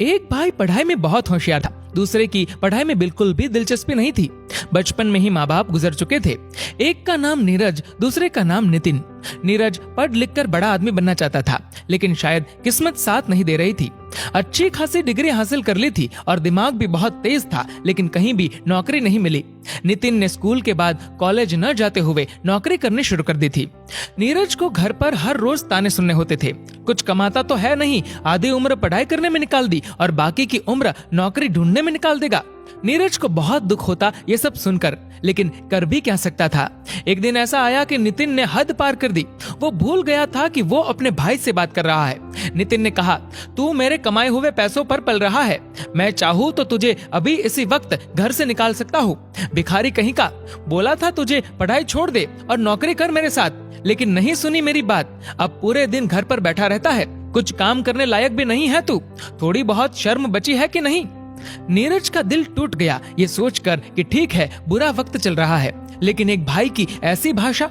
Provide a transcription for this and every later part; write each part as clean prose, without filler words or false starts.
एक भाई पढ़ाई में बहुत होशियार था, दूसरे की पढ़ाई में बिल्कुल भी दिलचस्पी नहीं थी। बचपन में ही माँ बाप गुजर चुके थे। एक का नाम नीरज, दूसरे का नाम नितिन। नीरज पढ़ लिख कर बड़ा आदमी बनना चाहता था, लेकिन शायद किस्मत साथ नहीं दे रही थी। अच्छी खासी डिग्री हासिल कर ली थी और दिमाग भी बहुत तेज था, लेकिन कहीं भी नौकरी नहीं मिली। नितिन ने स्कूल के बाद कॉलेज न जाते हुए नौकरी करनी शुरू कर दी थी। नीरज को घर पर हर रोज ताने सुनने होते थे। कुछ कमाता तो है नहीं, आधी उम्र पढ़ाई करने में निकाल दी और बाकी की उम्र नौकरी ढूंढने में निकाल देगा। नीरज को बहुत दुख होता ये सब सुनकर, लेकिन कर भी क्या सकता था। एक दिन ऐसा आया कि नितिन ने हद पार कर दी। वो भूल गया था कि वो अपने भाई से बात कर रहा है। नितिन ने कहा, तू मेरे कमाए हुए पैसों पर पल रहा है। मैं चाहूँ तो तुझे अभी इसी वक्त घर से निकाल सकता हूँ। भिखारी कहीं का। बोला था तुझे पढ़ाई छोड़ दे और नौकरी कर मेरे साथ, लेकिन नहीं सुनी मेरी बात। अब पूरे दिन घर पर बैठा रहता है। कुछ काम करने लायक भी नहीं है तू। थोड़ी बहुत शर्म बची है कि नहीं। नीरज का दिल टूट गया ये सोचकर कि ठीक है, बुरा वक्त चल रहा है, लेकिन एक भाई की ऐसी भाषा।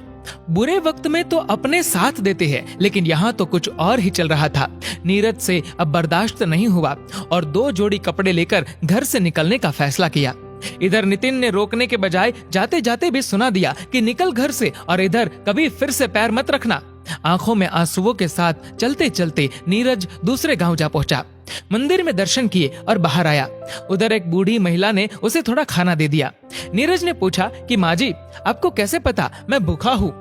बुरे वक्त में तो अपने साथ देते हैं, लेकिन यहाँ तो कुछ और ही चल रहा था। नीरज से अब बर्दाश्त नहीं हुआ और 2 जोड़ी कपड़े लेकर घर से निकलने का फैसला किया। इधर नितिन ने रोकने के बजाय जाते जाते भी सुना दिया कि निकल घर से, और इधर कभी फिर से पैर मत रखना। आंखों में आंसुओं के साथ चलते चलते नीरज दूसरे गांव जा पहुंचा। मंदिर में दर्शन किए और बाहर आया। उधर एक बूढ़ी महिला ने उसे थोड़ा खाना दे दिया। नीरज ने पूछा कि माँ जी, आपको कैसे पता मैं भूखा हूँ?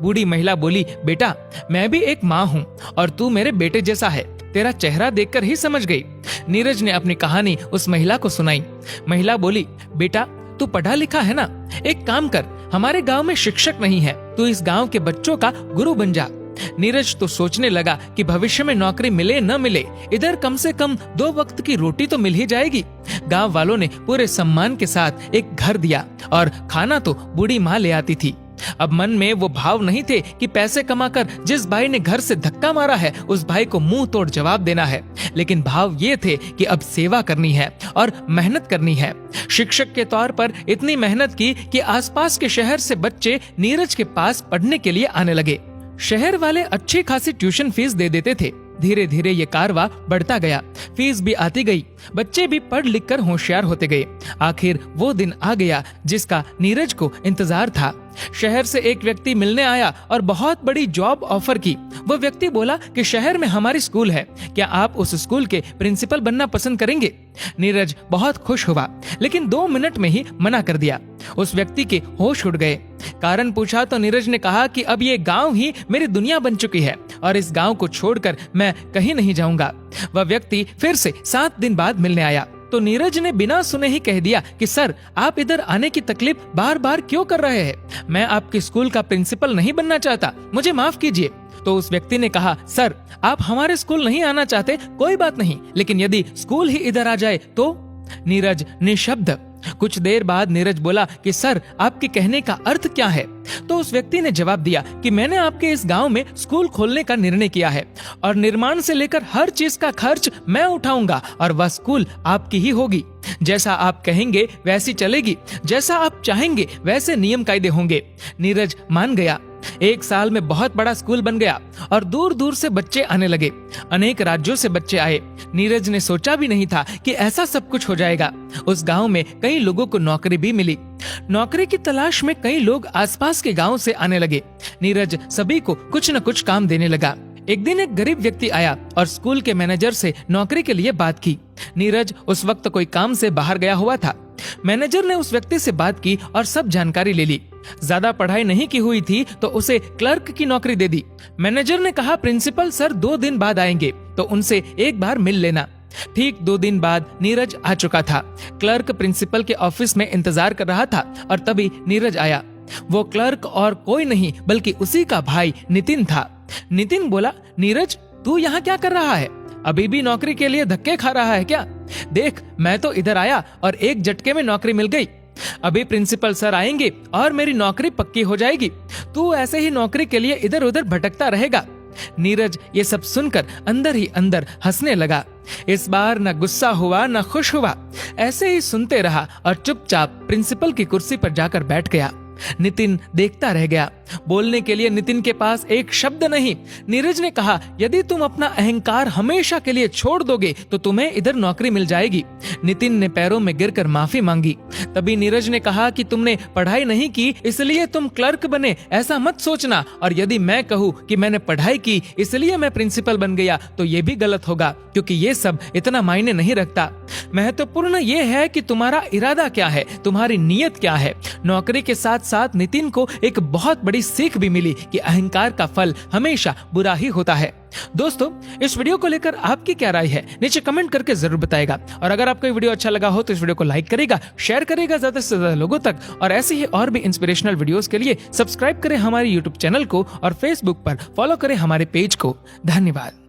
बूढ़ी महिला बोली, बेटा मैं भी एक माँ हूँ और तू मेरे बेटे जैसा है। तेरा चेहरा देखकर ही समझ गई। नीरज ने अपनी कहानी उस महिला को सुनाई। महिला बोली, बेटा तू पढ़ा लिखा है ना, एक काम कर, हमारे गांव में शिक्षक नहीं है, तू इस गांव के बच्चों का गुरु बन जा। नीरज तो सोचने लगा कि भविष्य में नौकरी मिले न मिले, इधर कम से कम 2 वक्त की रोटी तो मिल ही जाएगी। गांव वालों ने पूरे सम्मान के साथ एक घर दिया और खाना तो बूढ़ी माँ ले आती थी। अब मन में वो भाव नहीं थे कि पैसे कमाकर जिस भाई ने घर से धक्का मारा है उस भाई को मुंह तोड़ जवाब देना है, लेकिन भाव ये थे कि अब सेवा करनी है और मेहनत करनी है। शिक्षक के तौर पर इतनी मेहनत की कि आसपास के शहर से बच्चे नीरज के पास पढ़ने के लिए आने लगे। शहर वाले अच्छी खासी ट्यूशन फीस दे देते थे। धीरे धीरे ये कारवा बढ़ता गया, फीस भी आती गई, बच्चे भी पढ़ लिख कर होशियार होते गए। आखिर वो दिन आ गया जिसका नीरज को इंतजार था। शहर से एक व्यक्ति मिलने आया और बहुत बड़ी जॉब ऑफर की। वो व्यक्ति बोला कि शहर में हमारी स्कूल है, क्या आप उस स्कूल के प्रिंसिपल बनना पसंद करेंगे? नीरज बहुत खुश हुआ, लेकिन 2 मिनट में ही मना कर दिया। उस व्यक्ति के होश उड़ गए। कारण पूछा तो नीरज ने कहा कि अब ये गांव ही मेरी दुनिया बन चुकी है और इस गांव को छोड़कर मैं कहीं नहीं जाऊंगा। वह व्यक्ति फिर से 7 दिन बाद मिलने आया तो नीरज ने बिना सुने ही कह दिया कि सर, आप इधर आने की तकलीफ बार बार क्यों कर रहे हैं? मैं आपके स्कूल का प्रिंसिपल नहीं बनना चाहता, मुझे माफ कीजिए। तो उस व्यक्ति ने कहा, सर आप हमारे स्कूल नहीं आना चाहते, कोई बात नहीं, लेकिन यदि स्कूल ही इधर आ जाए तो? नीरज निशब्द। कुछ देर बाद नीरज बोला कि सर, आपके कहने का अर्थ क्या है? तो उस व्यक्ति ने जवाब दिया कि मैंने आपके इस गांव में स्कूल खोलने का निर्णय किया है और निर्माण से लेकर हर चीज का खर्च मैं उठाऊंगा और वह स्कूल आपकी ही होगी। जैसा आप कहेंगे वैसी चलेगी, जैसा आप चाहेंगे वैसे नियम कायदे होंगे। नीरज मान गया। 1 साल में बहुत बड़ा स्कूल बन गया और दूर दूर से बच्चे आने लगे। अनेक राज्यों से बच्चे आए। नीरज ने सोचा भी नहीं था कि ऐसा सब कुछ हो जाएगा। उस गांव में कई लोगों को नौकरी भी मिली। नौकरी की तलाश में कई लोग आसपास के गांव से आने लगे। नीरज सभी को कुछ न कुछ काम देने लगा। एक दिन एक गरीब व्यक्ति आया और स्कूल के मैनेजर से नौकरी के लिए बात की। नीरज उस वक्त कोई काम से बाहर गया हुआ था। मैनेजर ने उस व्यक्ति से बात की और सब जानकारी ले ली। ज्यादा पढ़ाई नहीं की हुई थी तो उसे क्लर्क की नौकरी दे दी। मैनेजर ने कहा, प्रिंसिपल सर 2 दिन बाद आएंगे तो उनसे एक बार मिल लेना। ठीक 2 दिन बाद नीरज आ चुका था। क्लर्क प्रिंसिपल के ऑफिस में इंतजार कर रहा था और तभी नीरज आया। वो क्लर्क और कोई नहीं बल्कि उसी का भाई नितिन था। नितिन बोला, नीरज तू यहाँ क्या कर रहा है? अभी भी नौकरी के लिए धक्के खा रहा है क्या? देख, मैं तो इधर आया और एक झटके में नौकरी मिल गई। अभी प्रिंसिपल सर आएंगे और मेरी नौकरी पक्की हो जाएगी। तू ऐसे ही नौकरी के लिए इधर उधर भटकता रहेगा। नीरज ये सब सुनकर अंदर ही अंदर हंसने लगा। इस बार न गुस्सा हुआ न खुश हुआ, ऐसे ही सुनते रहा और चुपचाप प्रिंसिपल की कुर्सी पर जाकर बैठ गया। नितिन देखता रह गया। बोलने के लिए नितिन के पास एक शब्द नहीं। नीरज ने कहा, यदि तुम अपना अहंकार हमेशा के लिए छोड़ दोगे तो तुम्हें इधर नौकरी मिल जाएगी। नितिन ने पैरों में गिरकर माफी मांगी। तभी नीरज ने कहा कि तुमने पढ़ाई नहीं की इसलिए तुम क्लर्क बने, ऐसा मत सोचना। और यदि मैं कहूँ कि मैंने पढ़ाई की इसलिए मैं प्रिंसिपल बन गया तो ये भी गलत होगा, क्योंकि ये सब इतना मायने नहीं रखता। महत्वपूर्ण ये है कि तुम्हारा इरादा क्या है, तुम्हारी नीयत क्या है। नौकरी के साथ साथ नितिन को एक बहुत बड़ी सीख भी मिली कि अहंकार का फल हमेशा बुरा ही होता है। दोस्तों, इस वीडियो को लेकर आपकी क्या राय है नीचे कमेंट करके जरूर बताएगा। और अगर आपको ये वीडियो अच्छा लगा हो तो इस वीडियो को लाइक करेगा, शेयर करेगा ज्यादा से ज्यादा लोगों तक। और ऐसे ही और भी इंस्पिरेशनल वीडियोस के लिए सब्सक्राइब करें हमारे यूट्यूब चैनल को और फेसबुक पर फॉलो करें हमारे पेज को। धन्यवाद।